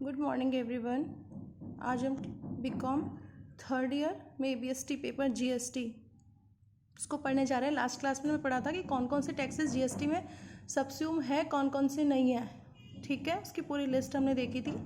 Good morning everyone. आज हम BCom third year में बीएसटी पेपर जीएसटी उसको पढ़ने जा रहे हैं। लास्ट क्लास में मैं पढ़ा था कि कौन कौन से टैक्सेस जीएसटी में सबस्यूम है, कौन कौन से नहीं है। ठीक है, उसकी पूरी लिस्ट हमने देखी थी।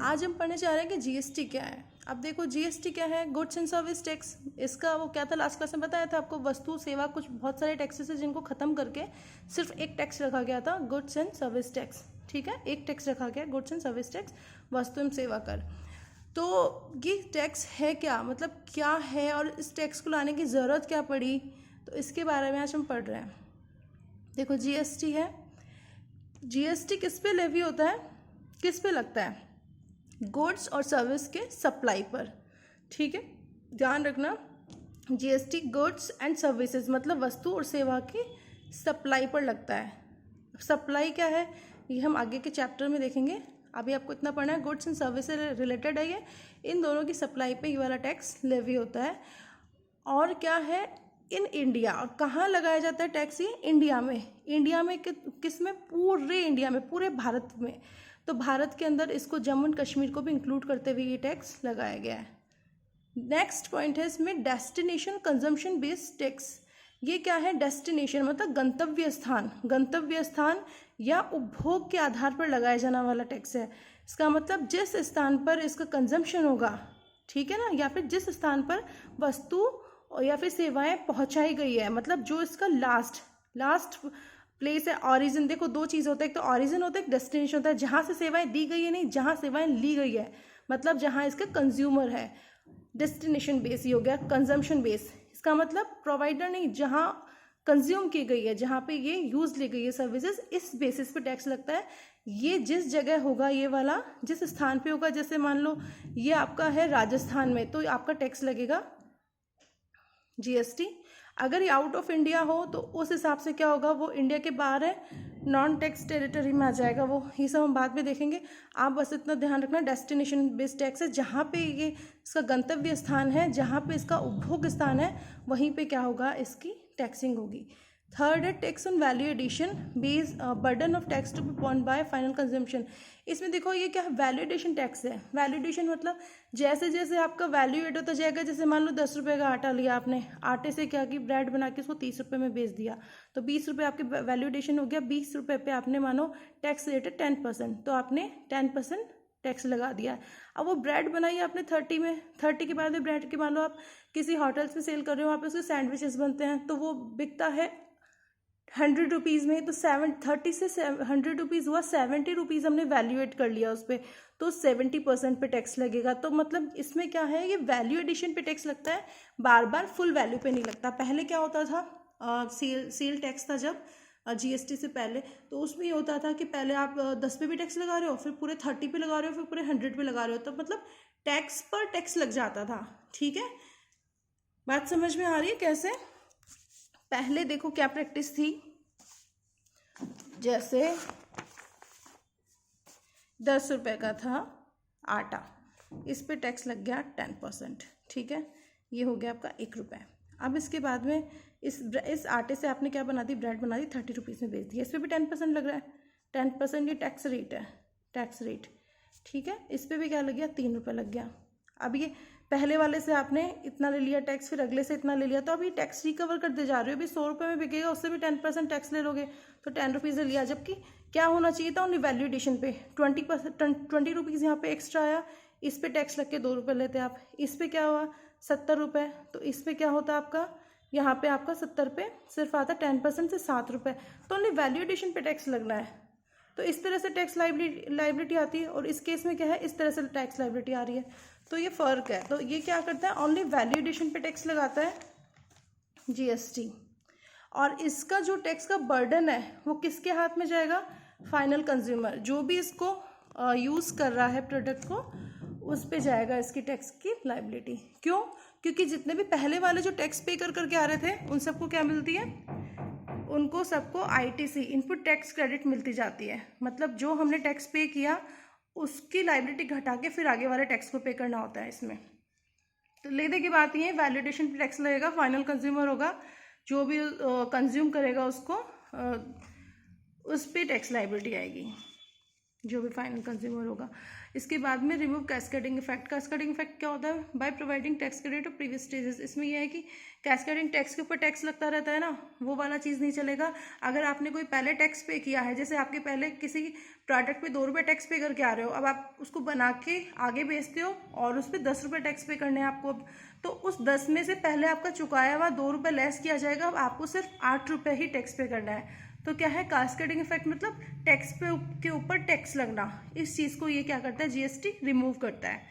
आज हम पढ़ने जा रहे हैं कि जीएसटी क्या है। अब देखो जीएसटी क्या है, गुड्स एंड सर्विस टैक्स। इसका वो क्या था, लास्ट क्लास में बताया था आपको, वस्तु सेवा, कुछ बहुत सारे टैक्सेस है जिनको खत्म करके सिर्फ एक टैक्स रखा गया था, गुड्स एंड सर्विस टैक्स। ठीक है, एक टैक्स रखा गया, गुड्स एंड सर्विस टैक्स, वस्तु एवं सेवा कर। तो ये टैक्स है क्या, मतलब क्या है और इस टैक्स को लाने की ज़रूरत क्या पड़ी, तो इसके बारे में आज हम पढ़ रहे हैं। देखो जीएसटी है, जीएसटी किस पे लेवी होता है, किस पे लगता है, गुड्स और सर्विस के सप्लाई पर। ठीक है, ध्यान रखना, जीएसटी गुड्स एंड सर्विसेज मतलब वस्तु और सेवा की सप्लाई पर लगता है। सप्लाई क्या है ये हम आगे के चैप्टर में देखेंगे, अभी आपको इतना पढ़ना है। गुड्स एंड सर्विस से रिलेटेड है ये, इन दोनों की सप्लाई पे ये वाला टैक्स लेवी होता है। और क्या है, इन इंडिया, और कहाँ लगाया जाता है टैक्स, ये इंडिया में। इंडिया में किस में, पूरे इंडिया में, पूरे भारत में। तो भारत के अंदर इसको जम्मू एंड कश्मीर को भी इंक्लूड करते हुए ये टैक्स लगाया गया है। नेक्स्ट पॉइंट है इसमें डेस्टिनेशन कंजम्पशन बेस्ड टैक्स। ये क्या है, डेस्टिनेशन मतलब गंतव्य स्थान, गंतव्य स्थान या उपभोग के आधार पर लगाया जाने वाला टैक्स है। इसका मतलब जिस स्थान पर इसका कंजम्पशन होगा, ठीक है ना, या फिर जिस स्थान पर वस्तु या फिर सेवाएं पहुंचाई गई है, मतलब जो इसका लास्ट प्लेस है, ऑरिजिन। देखो दो चीज़ होता है, एक तो ऑरिजिन होता है, एक डेस्टिनेशन होता है। जहाँ से सेवाएं दी गई है, नहीं जहाँ सेवाएं ली गई है, मतलब जहाँ इसका कंज्यूमर है। डेस्टिनेशन बेस ही हो गया, कंजम्पशन बेस, इसका मतलब प्रोवाइडर नहीं, जहाँ कंज्यूम की गई है, जहाँ पे ये यूज ली गई है सर्विसेज, इस बेसिस पे टैक्स लगता है। ये जिस जगह होगा, ये वाला जिस स्थान पे होगा, जैसे मान लो ये आपका है राजस्थान में, तो आपका टैक्स लगेगा जीएसटी। अगर ये आउट ऑफ इंडिया हो तो उस हिसाब से क्या होगा, वो इंडिया के बाहर है, नॉन टैक्स टेरिटरी में आ जाएगा वो। ये सब हम बाद में देखेंगे, आप बस इतना ध्यान रखना, डेस्टिनेशन बेस्ड टैक्स है। जहाँ पे ये इसका गंतव्य स्थान है, जहाँ पे इसका उपभोग स्थान है, वहीं पे क्या होगा, इसकी टैक्सिंग होगी। थर्ड है tax on value addition base burden of tax to be पॉन्ड बाय फाइनल कंजम्पशन। इसमें देखो ये क्या है, वैल्यू एडिशन टैक्स है। वैल्यू एडिशन मतलब जैसे जैसे आपका वैल्यू एड होता जाएगा, जैसे मान लो 10 रुपये का आटा लिया आपने, आटे से क्या की ब्रेड बना के उसको 30 रुपये में बेच दिया, तो 20 रुपये आपके वैल्यू एडिशन हो गया। 20 रुपये पे आपने मानो टैक्स रेट है 10%, तो आपने 10% टैक्स लगा दिया। अब वो ब्रेड बनाई आपने 30 में, 30 के बाद में ब्रेड के मान लो आप किसी होटल्स में सेल कर रहे हो, वहाँ पे उसके सैंडविचेस बनते हैं, तो वो बिकता है 100 रुपीज़ में, तो 30 से 100 रुपीज़ हुआ, 70 रुपीज़ हमने वैल्यूएट कर लिया उस पर, तो 70% पे टैक्स लगेगा। तो मतलब इसमें क्या है, ये वैल्यू एडिशन पे टैक्स लगता है, बार बार फुल वैल्यू पे नहीं लगता। पहले क्या होता था, सेल टैक्स था जब जीएसटी से पहले, तो उसमें ये होता था कि पहले आप 10 पे भी टैक्स लगा रहे हो, फिर पूरे 30 पे लगा रहे हो, फिर पूरे 100 पे लगा रहे हो, तो मतलब टैक्स पर टैक्स लग जाता था। ठीक है, बात समझ में आ रही है कैसे। पहले देखो क्या प्रैक्टिस थी, जैसे 10 रुपये का था आटा, इस पे टैक्स लग गया 10%। ठीक है, ये हो गया आपका 1 रुपये। अब इसके बाद में इस आटे से आपने क्या बना दी, ब्रेड बना दी, 30 रुपीज़ में बेच दिया, इस पर भी 10% लग रहा है। 10% ये टैक्स रेट है, टैक्स रेट। ठीक है, इस पर भी क्या लग गया, 3 रुपये लग गया। अब ये पहले वाले से आपने इतना ले लिया टैक्स, फिर अगले से इतना ले लिया, तो अभी टैक्स रिकवर करते जा रहे हो। अभी 100 रुपये में बिकेगा, उससे भी 10% टैक्स ले लोगे, तो 10 रुपीज़ लिया। जबकि क्या होना चाहिए था, ओनली वैल्यू एडिशन पे 20 रुपीज़ यहाँ पे एक्स्ट्रा आया, इस पे टैक्स लग के 2 रुपये लेते आप। इस पे क्या हुआ, 70 रुपये, तो इस पे क्या होता आपका, यहाँ पे आपका 70 पे सिर्फ आता 10% से 7 रुपये, तो ओनली वैल्यू एडिशन पे टैक्स लगना है। तो इस तरह से टैक्स लाइबिलिटी आती है, और इस केस में क्या है, इस तरह से टैक्स लाइबिलिटी आ रही है, तो ये फ़र्क है। तो ये क्या करता है, ओनली वैल्यू एडिशन पे टैक्स लगाता है जीएसटी, और इसका जो टैक्स का बर्डन है वो किसके हाथ में जाएगा, फाइनल कंज्यूमर, जो भी इसको यूज़ कर रहा है प्रोडक्ट को, उस पे जाएगा इसकी टैक्स की लाइबिलिटी। क्यों, क्योंकि जितने भी पहले वाले जो टैक्स पे कर करके आ रहे थे, उन सबको क्या मिलती है, उनको सबको आईटीसी, इनपुट टैक्स क्रेडिट मिलती जाती है। मतलब जो हमने टैक्स पे किया उसकी लाइबिलिटी घटा के फिर आगे वाले टैक्स को पे करना होता है इसमें। तो लेने की बात ये, वैलिडेशन पे टैक्स लगेगा, फाइनल कंज्यूमर होगा, जो भी कंज्यूम करेगा उसको, उस पर टैक्स लाइबिलिटी आएगी। जो भी फाइनल कंज्यूमर होगा। इसके बाद में remove cascading effect. Cascading effect क्या होता है? By providing tax credit of previous stages. इसमें यह है कि कैस्केडिंग टैक्स के ऊपर टैक्स लगता रहता है ना, वो वाला चीज़ नहीं चलेगा। अगर आपने कोई पहले टैक्स पे किया है, जैसे आपके पहले किसी प्रोडक्ट पे 2 रुपये टैक्स पे करके आ रहे हो, अब आप उसको बना के आगे बेचते हो और उस पर 10 रुपये टैक्स पे करने हैं आपको, तो उस 10 में से पहले आपका चुकाया हुआ 2 रुपये लेस किया जाएगा, अब आपको सिर्फ 8 रुपये ही टैक्स पे करना है। तो क्या है कास्केडिंग इफेक्ट? मतलब टैक्स पे के ऊपर टैक्स लगना। इस चीज़ को ये क्या करता है? जीएसटी रिमूव करता है।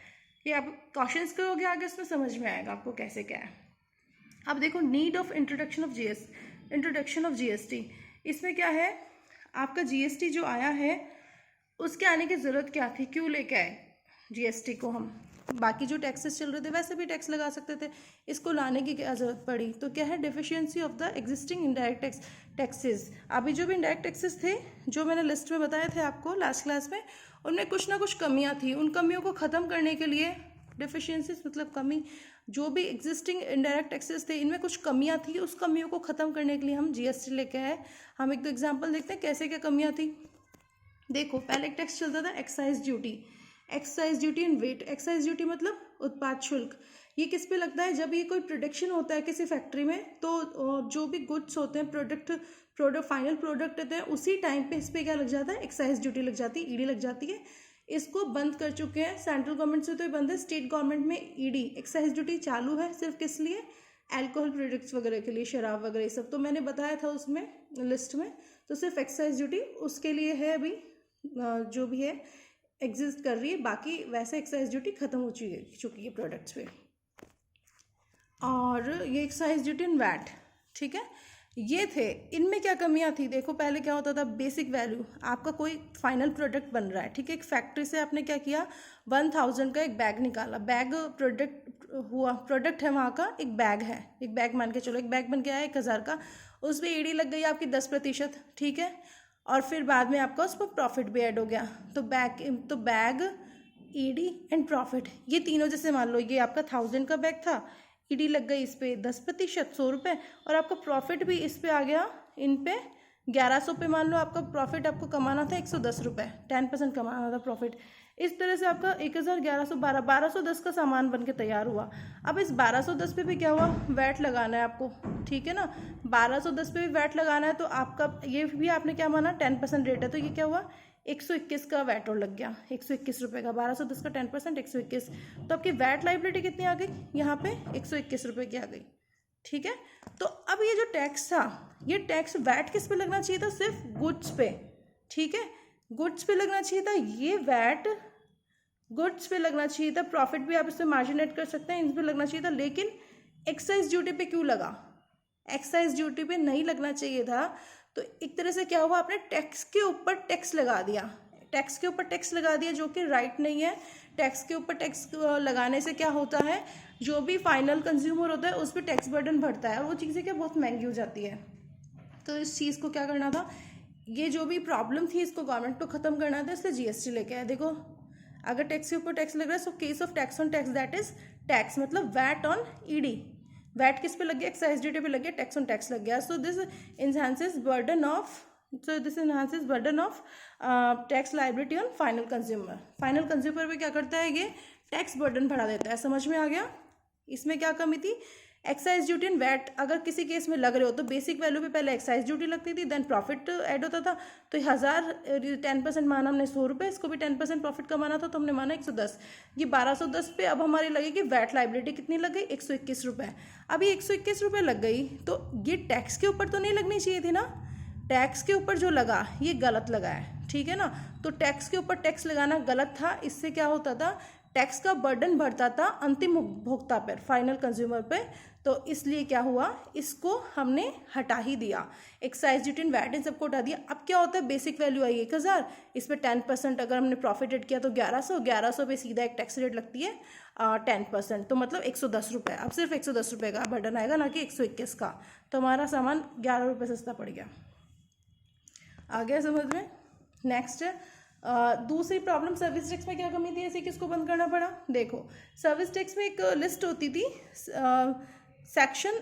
ये आप क्वेश्चंस करोगे आगे, उसमें समझ में आएगा आपको कैसे क्या है। अब देखो need of introduction of GST. इसमें क्या है, आपका जीएसटी जो आया है उसके आने की ज़रूरत क्या थी? क्यों लेके आए जीएसटी को हम? बाकी जो टैक्सेस चल रहे थे वैसे भी टैक्स लगा सकते थे, इसको लाने की क्या ज़रूरत पड़ी? तो क्या है? Deficiency of the existing indirect taxes. अभी जो भी इनडायरेक्ट टैक्सेस थे, जो मैंने लिस्ट में बताए थे आपको लास्ट क्लास में, उनमें कुछ ना कुछ कमियां थी। उन कमियों को ख़त्म करने के लिए, डेफिशिएंसीज मतलब कमी, जो भी एग्जिस्टिंग इनडायरेक्ट टैक्सेस थे इनमें कुछ कमियां थी, उस कमियों को ख़त्म करने के लिए हम जीएसटी लेके आए। हम एक दो एग्जाम्पल देखते हैं कैसे क्या कमियाँ थी। देखो, पहले एक टैक्स चलता था excise duty. Excise duty and VAT. Excise duty मतलब उत्पाद शुल्क। ये किस पे लगता है? जब ये कोई प्रोडक्शन होता है किसी फैक्ट्री में, तो जो भी गुड्स होते हैं, प्रोडक्ट फाइनल प्रोडक्ट होते हैं, उसी टाइम पे इस पर क्या लग जाता है? एक्साइज ड्यूटी लग जाती है, ईडी लग जाती है। इसको बंद कर चुके हैं सेंट्रल गवर्नमेंट से, तो ये बंद है। स्टेट गवर्नमेंट में ईडी एक्साइज ड्यूटी चालू है, सिर्फ किस लिए? अल्कोहल प्रोडक्ट्स वगैरह के लिए, शराब वगैरह ये सब, तो मैंने बताया था उसमें लिस्ट में। तो सिर्फ एक्साइज ड्यूटी उसके लिए है, अभी जो भी है एग्जिस्ट कर रही है, बाकी वैसे एक्साइज ड्यूटी खत्म हो चुकी है प्रोडक्ट्स पे। और ये एक्साइज ड्यूटी एंड वैट, ठीक है, ये थे। इनमें क्या कमियां थी? देखो, पहले क्या होता था? बेसिक वैल्यू, आपका कोई फाइनल प्रोडक्ट बन रहा है, ठीक है, एक फैक्ट्री से आपने क्या किया? 1000 का एक बैग निकाला। बैग प्रोडक्ट है वहाँ का, एक बैग है, एक बैग मान के चलो, एक बैग बन के आया 1000 का, उस पर ईडी लग गई आपकी 10%, ठीक है, और फिर बाद में आपका उस पर प्रॉफिट भी ऐड हो गया। तो बैग, ईडी एंड प्रॉफिट, ये तीनों, जैसे मान लो ये आपका 1000 का बैग था, ईडी लग गई इस पे 10%, 100 रुपये, और आपका प्रॉफिट भी इस पे आ गया, इन पे 1100 पे मान लो आपका प्रॉफिट आपको कमाना था 110 रुपये, 10% कमाना था प्रॉफिट। इस तरह से आपका 1210 का सामान बन के तैयार हुआ। अब इस 1210 पे भी क्या हुआ? वैट लगाना है आपको, ठीक है ना, 1210 पे भी वैट लगाना है, तो आपका ये भी आपने क्या माना? 10% रेट है, तो ये क्या हुआ? 121 का वैट और लग गया, 121 रुपये का। 1210 का 10% 121, तो आपकी वैट लाइबिलिटी कितनी आ गई? यहाँ पे 121 रुपये की आ गई, ठीक है। तो अब ये जो टैक्स था, ये टैक्स वैट किस पे लगना चाहिए था? सिर्फ गुड्स पे, ठीक है, गुड्स पे लगना चाहिए था। ये वैट गुड्स पे लगना चाहिए था, प्रॉफिट भी आप इस पर मार्जिन ऐड कर सकते हैं, इन पर लगना चाहिए था, लेकिन एक्साइज ड्यूटी पे क्यों लगा? एक्साइज ड्यूटी पे नहीं लगना चाहिए था। तो एक तरह से क्या हुआ? आपने टैक्स के ऊपर टैक्स लगा दिया, टैक्स के ऊपर टैक्स लगा दिया, जो कि राइट नहीं है। टैक्स के ऊपर टैक्स लगाने से क्या होता है? जो भी फाइनल कंज्यूमर होता है उस पर टैक्स बर्डन बढ़ता है, और वो चीज़ें क्या बहुत महंगी हो जाती है। तो इस चीज़ को क्या करना था? ये जो भी प्रॉब्लम थी इसको गवर्नमेंट को ख़त्म करना था, इसलिए जीएसटी लेके आए। देखो, अगर टैक्स के ऊपर टैक्स लग रहा है, so case of tax on tax, that is tax मतलब वैट ऑन ईडी। वैट किस पे लग गया? एक्साइज ड्यूटी पे लग गया, टैक्स ऑन टैक्स लग गया। So this enhances burden of tax liability on final consumer. Final consumer पे क्या करता है? ये टैक्स बर्डन बढ़ा देता है। समझ में आ गया? इसमें क्या कमी थी? एक्साइज ड्यूटी एंड वैट अगर किसी केस में लग रहे हो तो बेसिक वैल्यू पे पहले एक्साइज ड्यूटी लगती थी, देन प्रॉफिट ऐड होता था। तो 10% माना हमने 100 रुपये, इसको भी 10% प्रॉफिट कमाना था तो हमने माना 110। ये 1210 पे अब हमारी लगेगी वैट लाइबिलिटी, कितनी लग गई? 121 रुपये। अभी 121 रुपये लग गई, तो ये टैक्स के ऊपर तो नहीं लगनी चाहिए थी ना। टैक्स के ऊपर जो लगा ये गलत लगा है, ठीक है ना। तो टैक्स के ऊपर टैक्स लगाना गलत था। इससे क्या होता था? टैक्स का बर्डन बढ़ता था अंतिम उपभोक्ता पर, फाइनल कंज्यूमर पे। तो इसलिए क्या हुआ? इसको हमने हटा ही दिया, एक्साइज ड्यूटी एंड वैट इन सबको हटा दिया। अब क्या होता है? बेसिक वैल्यू आई 1000, इस पर 10% अगर हमने प्रॉफिट एड किया तो 1100 पे सीधा एक टैक्स रेट लगती है 10%, तो मतलब 110 रुपये। अब सिर्फ 110 रुपये का बर्डन आएगा, ना कि 121 का। तो हमारा सामान 11 रुपये सस्ता पड़ गया। आ गया समझ में? नेक्स्ट दूसरी प्रॉब्लम, सर्विस टैक्स में क्या कमी थी, ऐसे किसको बंद करना पड़ा? देखो, सर्विस टैक्स में एक लिस्ट होती थी, सेक्शन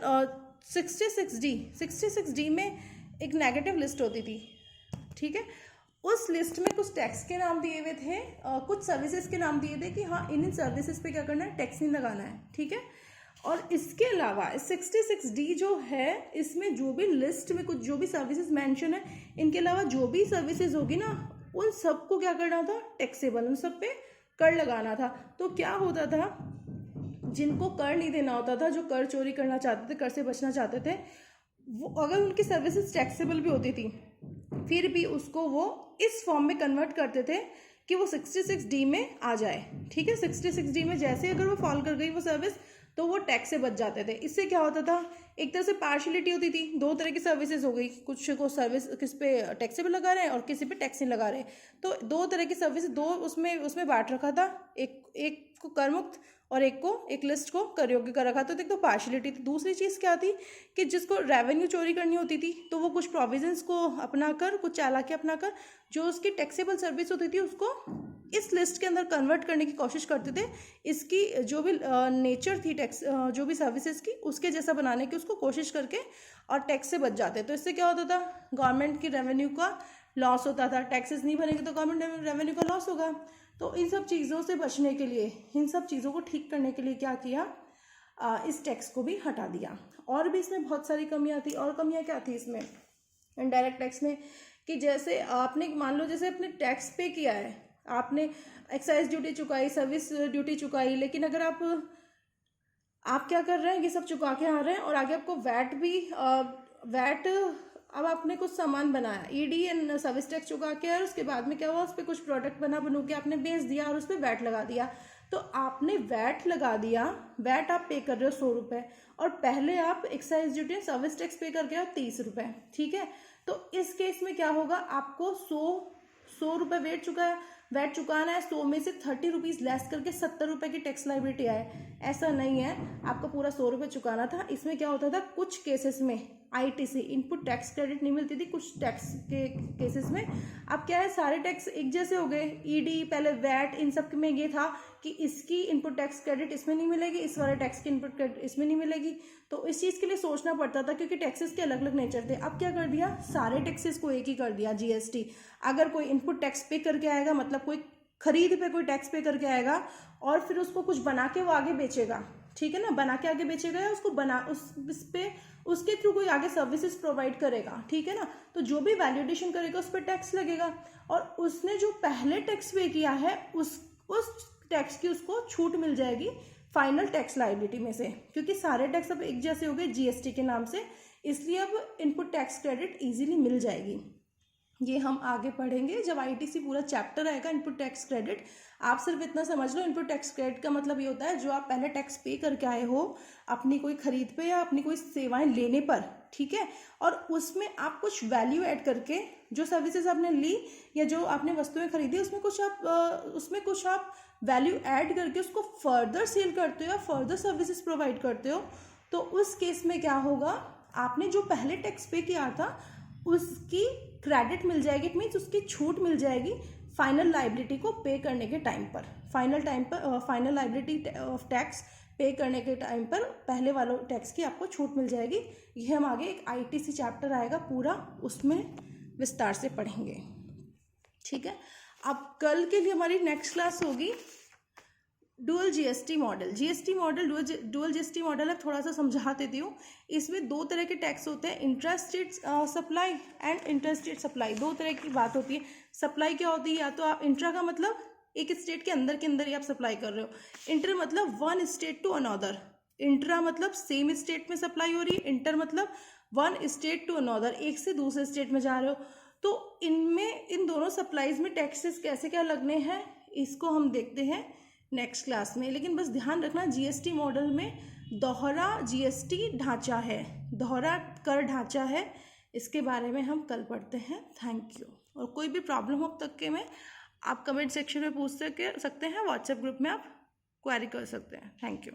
66D में एक नेगेटिव लिस्ट होती थी, ठीक है। उस लिस्ट में कुछ टैक्स के नाम दिए हुए थे, कुछ सर्विसेज के नाम दिए थे कि हाँ इन सर्विसेज पे क्या करना है, टैक्स नहीं लगाना है, ठीक है। और इसके अलावा 66D जो है, इसमें जो भी लिस्ट में कुछ जो भी सर्विसेज मेंशन है, इनके अलावा जो भी सर्विसेज होगी ना, उन सबको क्या करना था, टैक्सेबल, उन सब पे कर लगाना था। तो क्या होता था, जिनको कर नहीं देना होता था, जो कर चोरी करना चाहते थे, कर से बचना चाहते थे, वो अगर उनकी सर्विसेज टैक्सेबल भी होती थी, फिर भी उसको वो इस फॉर्म में कन्वर्ट करते थे कि वो 66D में आ जाए, ठीक है। 66D में जैसे अगर वो फॉल कर गई वो सर्विस, तो वो टैक्स से बच जाते थे। इससे क्या होता था, एक तरह से पार्शियलिटी होती थी, दो तरह की सर्विसेज हो गई, कुछ को सर्विस किस पे टैक्सेबल लगा रहे हैं और किसी पे टैक्स नहीं लगा रहे, तो दो तरह की सर्विस, दो उसमें बांट रखा था, एक को कर मुक्त और एक लिस्ट को कर योग्य कर रखा था। तो एक तो पार्शियलिटी थी। दूसरी चीज़ क्या थी कि जिसको रेवेन्यू चोरी करनी होती थी, तो वो कुछ प्रोविजंस को अपनाकर, कुछ चालाकी अपनाकर जो उसकी टैक्सेबल सर्विस होती थी उसको इस लिस्ट के अंदर कन्वर्ट करने की कोशिश करते थे। इसकी जो भी नेचर थी टैक्स, जो भी सर्विसेज की, उसके जैसा बनाने की उसको कोशिश करके और टैक्स से बच जाते। तो इससे क्या होता था, गवर्नमेंट की रेवेन्यू का लॉस होता था। टैक्सेस नहीं भरेंगे तो गवर्नमेंट रेवेन्यू का लॉस होगा। तो इन सब चीज़ों से बचने के लिए, इन सब चीज़ों को ठीक करने के लिए क्या किया, इस टैक्स को भी हटा दिया। और भी इसमें बहुत सारी कमियां थी। और कमियां क्या थी इसमें इनडायरेक्ट टैक्स में, कि जैसे आपने मान लो जैसे अपने टैक्स पे किया है, आपने एक्साइज ड्यूटी चुकाई, सर्विस ड्यूटी चुकाई, लेकिन अगर आप क्या कर रहे हैं, ये सब चुका के आ रहे हैं और आगे आपको वैट भी वैट, अब आपने कुछ सामान बनाया, ईडी एंड सर्विस टैक्स चुका के, और उसके बाद में क्या हुआ, उस पर कुछ प्रोडक्ट बनू के आपने बेच दिया और उस पर वैट लगा दिया। तो आपने वैट लगा दिया, वैट आप पे कर रहे हो 100 रुपये, और पहले आप एक्साइज ड्यूटी सर्विस टैक्स पे करके आओ 30 रुपये, ठीक है। तो इस केस में क्या होगा, आपको 100 रुपये वैट चुकाना है। 100 में से 30 रुपीज़ लेस करके 70 रुपये की टैक्स लायबिलिटी आए, ऐसा नहीं है, आपको पूरा 100 रुपये चुकाना था। इसमें क्या होता था, कुछ केसेस में ITC इनपुट टैक्स क्रेडिट नहीं मिलती थी, कुछ टैक्स के केसेस में। अब क्या है, सारे टैक्स एक जैसे हो गए, ईडी, पहले वैट, इन सब में ये था कि इसकी इनपुट टैक्स क्रेडिट इसमें नहीं मिलेगी, इस वाले टैक्स की इनपुट क्रेडिट इसमें नहीं मिलेगी। तो इस चीज़ के लिए सोचना पड़ता था, क्योंकि टैक्सेस के अलग अलग नेचर थे। अब क्या कर दिया, सारे टैक्सेस को एक ही कर दिया, GST। अगर कोई इनपुट टैक्स पे करके आएगा, मतलब कोई खरीद पे कोई टैक्स पे करके आएगा और फिर उसको कुछ बना के वो आगे बेचेगा, ठीक है ना, बना के आगे बेचेगा, या उसको उस पे उसके थ्रू कोई आगे सर्विसेज प्रोवाइड करेगा, ठीक है ना, तो जो भी वैल्यूएडिशन करेगा उस पर टैक्स लगेगा। और उसने जो पहले टैक्स पे किया है उस टैक्स की उसको छूट मिल जाएगी फाइनल टैक्स लायबिलिटी में से, क्योंकि सारे टैक्स अब एक जैसे हो गए GST के नाम से, इसलिए अब इनपुट टैक्स क्रेडिट इजीली मिल जाएगी। ये हम आगे पढ़ेंगे जब ITC पूरा चैप्टर आएगा, इनपुट टैक्स क्रेडिट। आप सिर्फ इतना समझ लो, इनपुट टैक्स क्रेडिट का मतलब ये होता है जो आप पहले टैक्स पे करके आए हो अपनी कोई खरीद पे या अपनी कोई सेवाएं लेने पर, ठीक है, और उसमें आप कुछ वैल्यू ऐड करके जो सर्विसेज आपने ली या जो आपने वस्तुएं खरीदी, उसमें कुछ आप वैल्यू ऐड करके उसको फर्दर सेल करते हो या फर्दर सर्विसेज प्रोवाइड करते हो। तो उस केस में क्या होगा, आपने जो पहले टैक्स पे किया था उसकी क्रेडिट मिल जाएगी, इट मीन्स उसकी छूट मिल जाएगी फाइनल लायबिलिटी को पे करने के टाइम पर। फाइनल लायबिलिटी ऑफ टैक्स पे करने के टाइम पर पहले वालों टैक्स की आपको छूट मिल जाएगी। ये हम आगे एक ITC चैप्टर आएगा पूरा, उसमें विस्तार से पढ़ेंगे, ठीक है। अब कल के लिए हमारी नेक्स्ट क्लास होगी dual GST model. Dual GST model है, थोड़ा सा समझा देती हूँ। इसमें दो तरह के टैक्स होते हैं, intra state supply and inter state supply. दो तरह की बात होती है। सप्लाई क्या होती है, या तो आप इंट्रा का मतलब एक स्टेट के अंदर ही आप सप्लाई कर रहे हो, इंटर मतलब one state to another. Intra मतलब सेम स्टेट में सप्लाई हो रही है, इंटर मतलब वन स्टेट टू अनदर, एक से दूसरे स्टेट में जा रहे हो। तो इन दोनों सप्लाईज में टैक्सेस कैसे क्या लगने हैं, इसको हम देखते हैं नेक्स्ट क्लास में। लेकिन बस ध्यान रखना, GST मॉडल में दोहरा GST ढांचा है, दोहरा कर ढांचा है, इसके बारे में हम कल पढ़ते हैं। Thank you. और कोई भी प्रॉब्लम हो तक के में आप कमेंट सेक्शन में पूछ सकते हैं, व्हाट्सएप ग्रुप में आप क्वेरी कर सकते हैं। Thank you.